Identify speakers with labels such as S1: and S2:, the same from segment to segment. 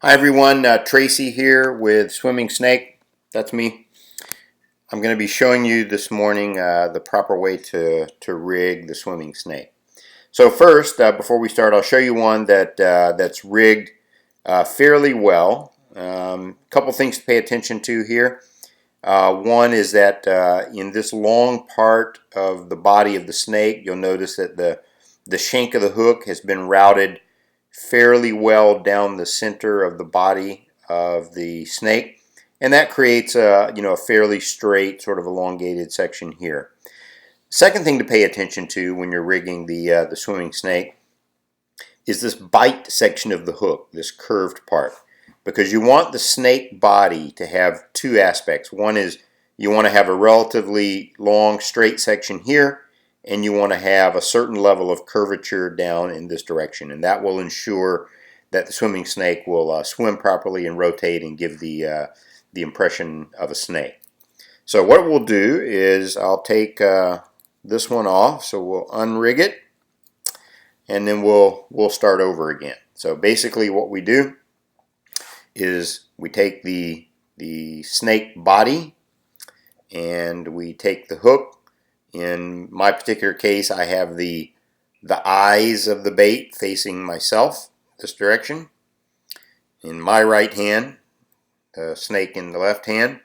S1: Hi everyone, Tracy here with Swimming Snake. That's me. I'm going to be showing you this morning the proper way to rig the swimming snake. So first, before we start, I'll show you one that's rigged fairly well. Couple things to pay attention to here. One is that in this long part of the body of the snake, you'll notice that the shank of the hook has been routed fairly well down the center of the body of the snake, and that creates a fairly straight, sort of elongated section here. Second thing to pay attention to when you're rigging the swimming snake is this bite section of the hook, this curved part, because you want the snake body to have two aspects. One is you want to have a relatively long straight section here, and you want to have a certain level of curvature down in this direction, and that will ensure that the swimming snake will swim properly and rotate and give the impression of a snake. So what we'll do is I'll take this one off, so we'll unrig it, and then we'll start over again. So basically what we do is we take the snake body and we take the hook. In my particular case, I have the eyes of the bait facing myself this direction. In my right hand, the snake in the left hand,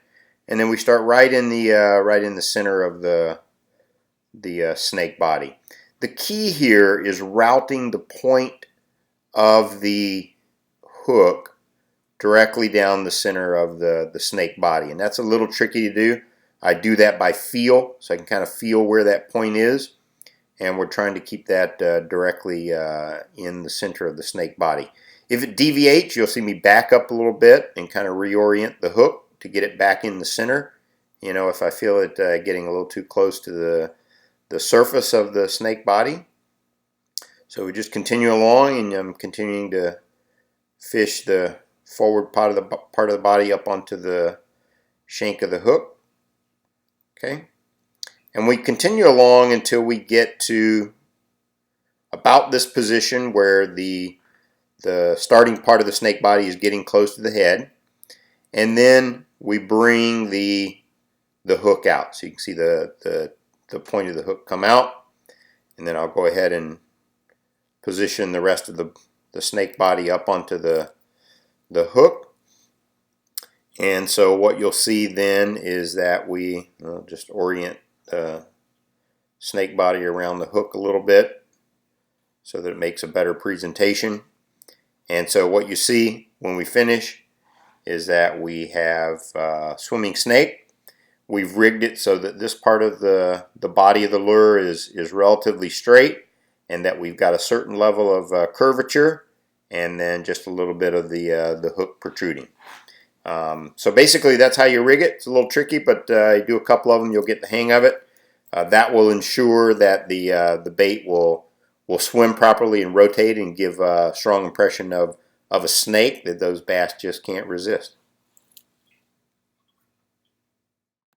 S1: and then we start right in the center of the snake body. The key here is routing the point of the hook directly down the center of the snake body, and that's a little tricky to do. I do that by feel, so I can kind of feel where that point is, and we're trying to keep that directly in the center of the snake body. If it deviates, you'll see me back up a little bit and kind of reorient the hook to get it back in the center. You know, if I feel it getting a little too close to the surface of the snake body. So we just continue along, and I'm continuing to fish the forward part of the body up onto the shank of the hook. Okay, and we continue along until we get to about this position where the starting part of the snake body is getting close to the head, and then we bring the hook out. So you can see the point of the hook come out, and then I'll go ahead and position the rest of the snake body up onto the hook. And so what you'll see then is that we just orient the snake body around the hook a little bit so that it makes a better presentation. And so what you see when we finish is that we have swimming snake. We've rigged it so that this part of the body of the lure is relatively straight, and that we've got a certain level of curvature, and then just a little bit of the hook protruding. So basically that's how you rig it. It's a little tricky, but you do a couple of them, you'll get the hang of it. That will ensure that the bait will swim properly and rotate and give a strong impression of a snake that those bass just can't resist.